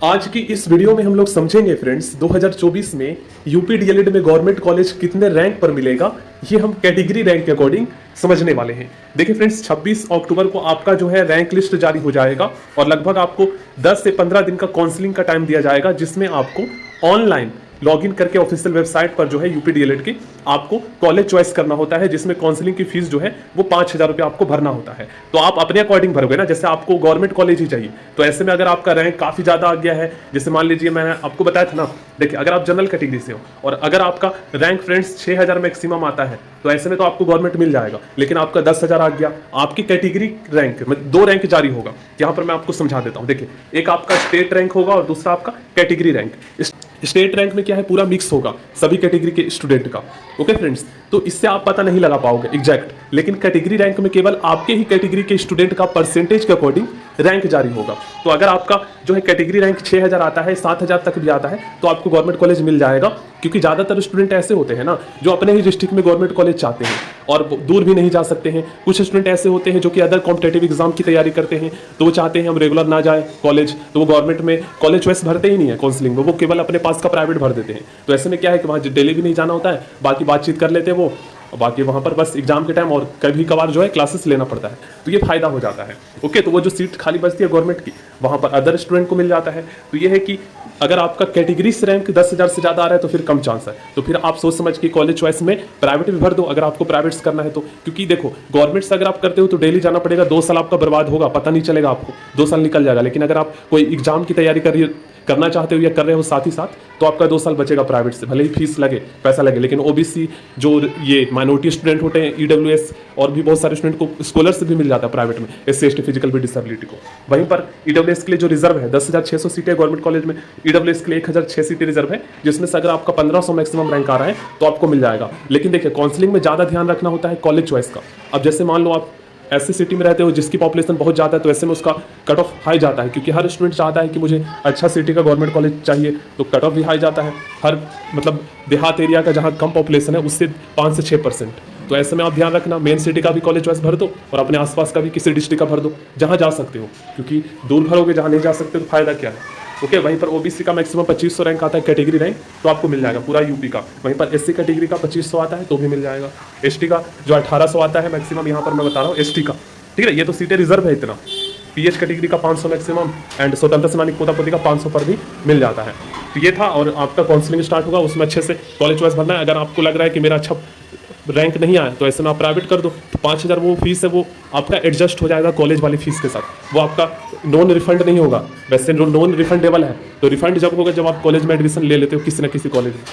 आज की इस वीडियो में हम लोग समझेंगे फ्रेंड्स 2024 में यूपी डीएलएड में गवर्नमेंट कॉलेज कितने रैंक पर मिलेगा, ये हम कैटेगरी रैंक के अकॉर्डिंग समझने वाले हैं। देखिए फ्रेंड्स 26 अक्टूबर को आपका जो है रैंक लिस्ट जारी हो जाएगा और लगभग आपको 10 से 15 दिन का काउंसलिंग का टाइम दिया जाएगा, जिसमें आपको ऑनलाइन लॉगिन करके ऑफिशियल वेबसाइट पर जो है यूपी डीएलएड की आपको कॉलेज चॉइस करना होता है, जिसमें काउंसलिंग की फीस जो है वो 5,000 रुपये आपको भरना होता है। तो आप अपने अकॉर्डिंग भरोगे ना, जैसे आपको गवर्नमेंट कॉलेज ही चाहिए। तो ऐसे में अगर आपका रैंक काफ़ी ज़्यादा आ गया है, जैसे मान लीजिए मैंने आपको बताया था ना, देखिए अगर आप जनरल कैटेगरी से हो और अगर आपका रैंक फ्रेंड्स 6,000 मैक्सिमम आता है, तो ऐसे में तो आपको गवर्नमेंट मिल जाएगा। लेकिन आपका 10,000 आ गया, आपकी कैटेगरी रैंक में 2 रैंक जारी होगा। यहाँ पर मैं आपको समझा देता हूँ। देखिए एक आपका स्टेट रैंक होगा और दूसरा आपका कैटेगरी रैंक। स्टेट रैंक में क्या है, पूरा मिक्स होगा सभी कैटेगरी के स्टूडेंट का। ओके फ्रेंड्स, तो इससे आप पता नहीं लगा पाओगे एग्जैक्ट, लेकिन कैटेगरी रैंक में केवल आपके ही कैटेगरी के स्टूडेंट का परसेंटेज के अकॉर्डिंग रैंक जारी होगा। तो अगर आपका जो है कैटेगरी रैंक 6,000 आता है, 7,000 तक भी आता है, तो आपको गवर्नमेंट कॉलेज मिल जाएगा। क्योंकि ज़्यादातर स्टूडेंट ऐसे होते हैं ना जो अपने ही डिस्ट्रिक्ट में गवर्नमेंट कॉलेज चाहते हैं और दूर भी नहीं जा सकते हैं। कुछ स्टूडेंट ऐसे होते हैं जो कि अदर कॉम्पिटेटिव एग्जाम की तैयारी करते हैं, तो वो चाहते हैं हम रेगुलर ना जाए कॉलेज, तो वो गवर्नमेंट में कॉलेज चॉइस भरते ही नहीं है काउंसलिंग में, वो केवल अपने पास का प्राइवेट भर देते हैं। तो ऐसे में क्या है कि वहाँ डेली भी नहीं जाना होता है, बाकी बातचीत कर लेते हैं वो, बाकी वहाँ पर बस एग्जाम के टाइम और कभी कभार जो है क्लासेस लेना पड़ता है, तो ये फायदा हो जाता है। ओके, तो वो जो सीट खाली बचती है गवर्नमेंट की, वहाँ पर अदर स्टूडेंट को मिल जाता है। तो ये है कि अगर आपका कैटेगरी से रैंक 10,000 से ज़्यादा आ रहा है तो फिर कम चांस है, तो फिर आप सोच समझ के कॉलेज चॉइस में प्राइवेट भी भर दो अगर आपको प्राइवेट्स करना है तो। क्योंकि देखो गवर्नमेंट से अगर आप करते हो तो डेली जाना पड़ेगा, 2 साल आपका बर्बाद होगा, पता नहीं चलेगा आपको, 2 साल निकल जाएगा। लेकिन अगर आप कोई एग्जाम की तैयारी करना चाहते हो या कर रहे हो साथ ही साथ, तो आपका 2 साल बचेगा प्राइवेट से, भले ही फीस लगे, पैसा लगे। लेकिन ओबीसी जो ये माइनॉरिटी स्टूडेंट होते हैं, ईडब्ल्यूएस और भी बहुत सारे स्टूडेंट को स्कॉलरशिप भी मिल जाता है प्राइवेट में, SC ST physical with disability को। वहीं पर ईडब्ल्यूएस के लिए जो रिजर्व है 10,600 सीटें गवर्नमेंट कॉलेज में, ईडब्ल्यूएस के लिए 1,006 सीटें रिजर्व है, जिसमें से अगर आपका 1,500 मैक्सिमम रैंक आ रहा है तो आपको मिल जाएगा। लेकिन देखिए काउंसलिंग में ज़्यादा ध्यान रखना होता है कॉलेज चॉइस का। अब जैसे मान लो आप ऐसी सिटी में रहते हो जिसकी पॉपुलेशन बहुत ज़्यादा है, तो ऐसे में उसका कट ऑफ हाई जाता है, क्योंकि हर स्टूडेंट चाहता है कि मुझे अच्छा सिटी का गवर्नमेंट कॉलेज चाहिए, तो कट ऑफ भी हाई जाता है। हर मतलब देहात एरिया का जहाँ कम पॉपुलेशन है उससे 5 से 6%। तो ऐसे में आप ध्यान रखना, मेन सिटी का भी कॉलेज चॉइस भर दो और अपने आसपास का भी किसी डिस्ट्रिक्ट का भर दो जहाँ जा सकते हो, क्योंकि दूर भरोगे जहाँ नहीं जा सकते तो फायदा क्या है। ओके, वहीं पर ओबीसी का मैक्सिमम 2500 रैंक आता है कैटेगरी रैंक, तो आपको मिल जाएगा पूरा यूपी का। वहीं पर एससी कैटेगरी का 2500 आता है तो भी मिल जाएगा। एसटी का जो 1800 आता है मैक्सिमम, यहाँ पर मैं बता रहा हूँ एसटी का, ठीक है, ये तो सीटें रिजर्व है इतना। पीएच कैटेगरी का 500 मैक्सिमम एंड स्वतंत्र सेनानी कोटा पोती का 500 पर भी मिल जाता है। तो ये था, और आपका काउंसलिंग स्टार्ट होगा, उसमें अच्छे से कॉलेज चॉइस भरना है। अगर आपको लग रहा है कि मेरा अच्छा रैंक नहीं आया तो ऐसे में आप प्राइवेट कर दो, तो 5,000 वो फीस है वो आपका एडजस्ट हो जाएगा कॉलेज वाली फीस के साथ, वो आपका नॉन रिफंड नहीं होगा। वैसे नॉन रिफंडेबल है, तो रिफंड जब होगा जब आप कॉलेज में एडमिशन ले लेते हो किसी न किसी कॉलेज में।